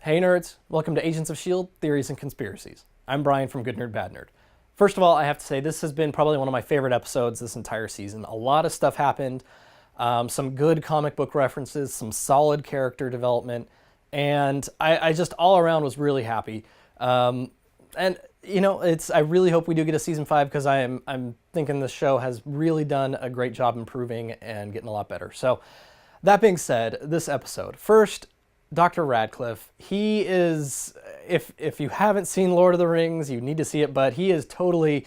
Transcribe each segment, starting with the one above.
Hey nerds, welcome to Agents of S.H.I.E.L.D. Theories and Conspiracies. I'm Brian from Good Nerd Bad Nerd. First of all, I have to say this has been probably one of my favorite episodes this entire season. A lot of stuff happened, some good comic book references, some solid character development, and I just all around was really happy. And you know, I really hope we do get a season 5 because I'm thinking the show has really done a great job improving and getting a lot better. So that being said, this episode. First, Dr. Radcliffe, he is, if you haven't seen Lord of the Rings, you need to see it, but he is totally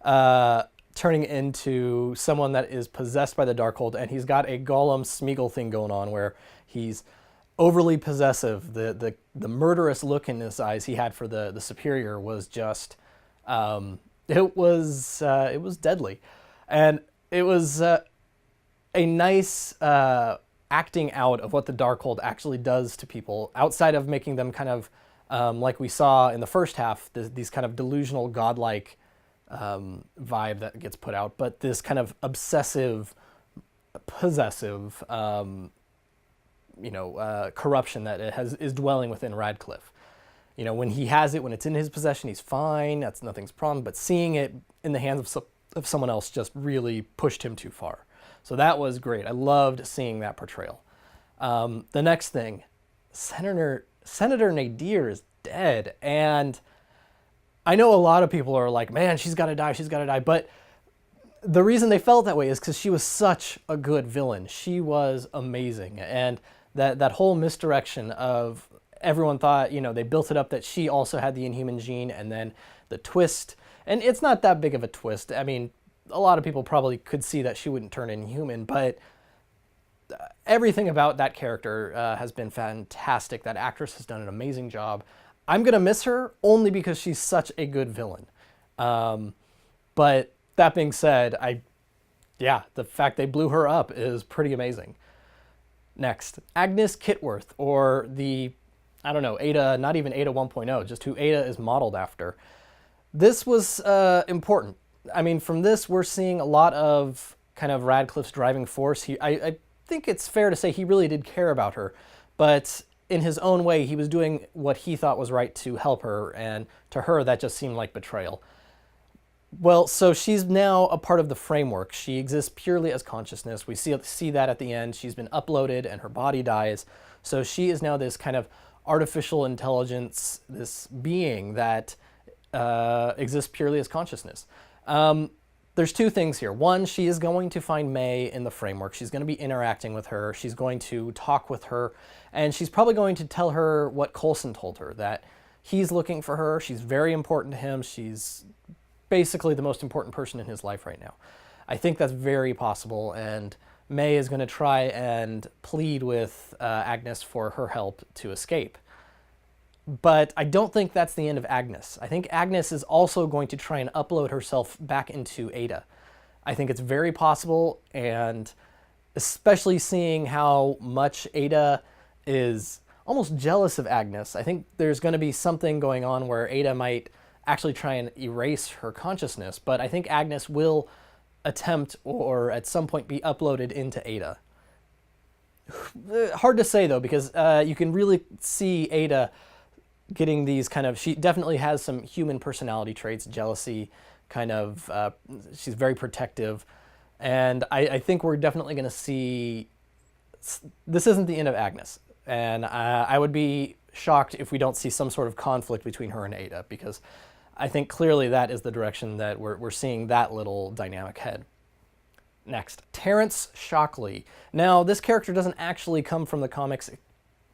turning into someone that is possessed by the Darkhold, and he's got a Gollum Smeagol thing going on where he's overly possessive. The murderous look in his eyes he had for the Superior was just, it was deadly. And it was a nice acting out of what the Darkhold actually does to people, outside of making them kind of, like we saw in the first half, these kind of delusional, godlike vibe that gets put out, but this kind of obsessive, possessive, corruption that is dwelling within Radcliffe. You know, when he has it, when it's in his possession, he's fine. That's nothing's problem. But seeing it in the hands of someone else just really pushed him too far. So that was great. I loved seeing that portrayal. The next thing, Senator Nadir is dead. And I know a lot of people are like, man, she's got to die, she's got to die. But the reason they felt that way is because she was such a good villain. She was amazing. And that whole misdirection of everyone thought, you know, they built it up that she also had the Inhuman gene, and then the twist. And it's not that big of a twist. I mean, a lot of people probably could see that she wouldn't turn Inhuman, but everything about that character has been fantastic. That actress has done an amazing job. I'm going to miss her only because she's such a good villain. But that being said, the fact they blew her up is pretty amazing. Next, Agnes Kitworth, or AIDA, not even AIDA 1.0, just who AIDA is modeled after. This was important. I mean, from this, we're seeing a lot of kind of Radcliffe's driving force. I think it's fair to say he really did care about her, but in his own way, he was doing what he thought was right to help her, and to her, that just seemed like betrayal. Well, so she's now a part of the framework. She exists purely as consciousness. We see that at the end. She's been uploaded and her body dies. So she is now this kind of artificial intelligence, this being that exists purely as consciousness. There's two things here. One, she is going to find May in the framework. She's going to be interacting with her. She's going to talk with her. And she's probably going to tell her what Coulson told her, that he's looking for her. She's very important to him. She's basically the most important person in his life right now. I think that's very possible. And May is going to try and plead with Agnes for her help to escape. But I don't think that's the end of Agnes. I think Agnes is also going to try and upload herself back into AIDA. I think it's very possible, and especially seeing how much AIDA is almost jealous of Agnes, I think there's going to be something going on where AIDA might actually try and erase her consciousness, but I think Agnes will attempt or at some point be uploaded into AIDA. Hard to say though, because you can really see AIDA getting these kind of, she definitely has some human personality traits, jealousy, kind of, she's very protective. And I think we're definitely going to see, this isn't the end of Agnes. And I would be shocked if we don't see some sort of conflict between her and AIDA, because I think clearly that is the direction that we're seeing that little dynamic head. Next, Terrence Shockley. Now, this character doesn't actually come from the comics,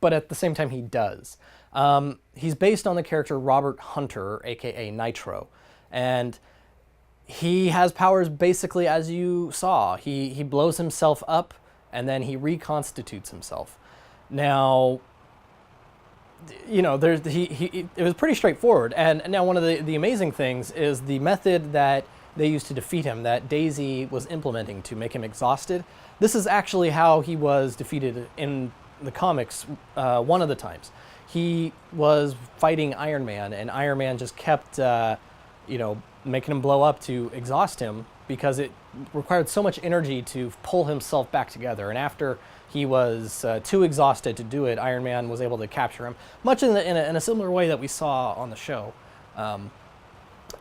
but at the same time he does. He's based on the character Robert Hunter, aka Nitro, and he has powers basically as you saw. He blows himself up and then he reconstitutes himself. Now, you know, it was pretty straightforward. And now one of the amazing things is the method that they used to defeat him, that Daisy was implementing to make him exhausted. This is actually how he was defeated in the comics one of the times. He was fighting Iron Man, and Iron Man just kept, making him blow up to exhaust him because it required so much energy to pull himself back together. And after he was too exhausted to do it, Iron Man was able to capture him, much in a similar way that we saw on the show.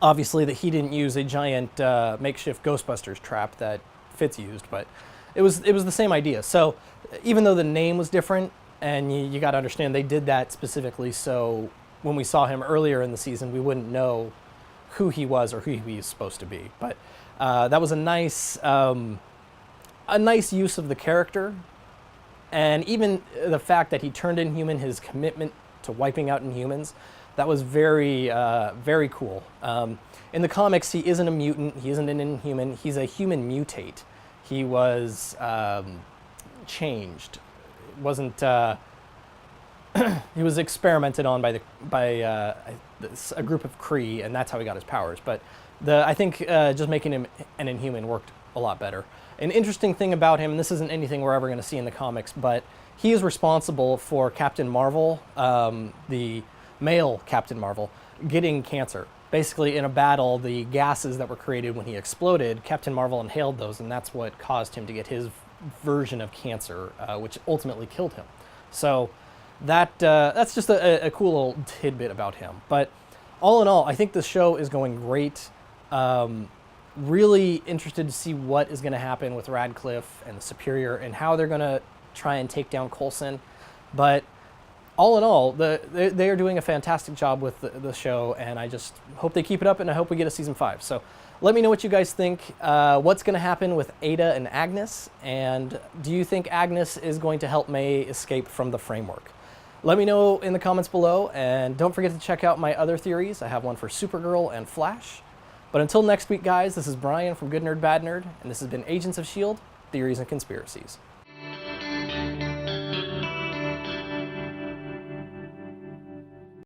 Obviously, that he didn't use a giant makeshift Ghostbusters trap that Fitz used, but it was the same idea. So even though the name was different, and you got to understand they did that specifically so when we saw him earlier in the season, we wouldn't know who he was or who he was supposed to be. But that was a nice use of the character, and even the fact that he turned Inhuman, his commitment to wiping out Inhumans, that was very, very cool. In the comics, he isn't a mutant, he isn't an Inhuman, he's a human mutate. He was changed. Wasn't he was experimented on by a group of Kree, and that's how he got his powers. But I think just making him an Inhuman worked a lot better. An interesting thing about him, and this isn't anything we're ever going to see in the comics, but he is responsible for Captain Marvel, the male Captain Marvel, getting cancer. Basically, in a battle, the gases that were created when he exploded, Captain Marvel inhaled those, and that's what caused him to get his version of cancer, which ultimately killed him. So that's just a cool little tidbit about him. But all in all, I think the show is going great. Really interested to see what is going to happen with Radcliffe and the Superior and how they're going to try and take down Coulson. But all in all, they are doing a fantastic job with the show, and I just hope they keep it up, and I hope we get a season 5. So let me know what you guys think. What's going to happen with AIDA and Agnes, and do you think Agnes is going to help May escape from the framework? Let me know in the comments below, and don't forget to check out my other theories. I have one for Supergirl and Flash. But until next week, guys, this is Brian from Good Nerd, Bad Nerd, and this has been Agents of S.H.I.E.L.D. Theories and Conspiracies.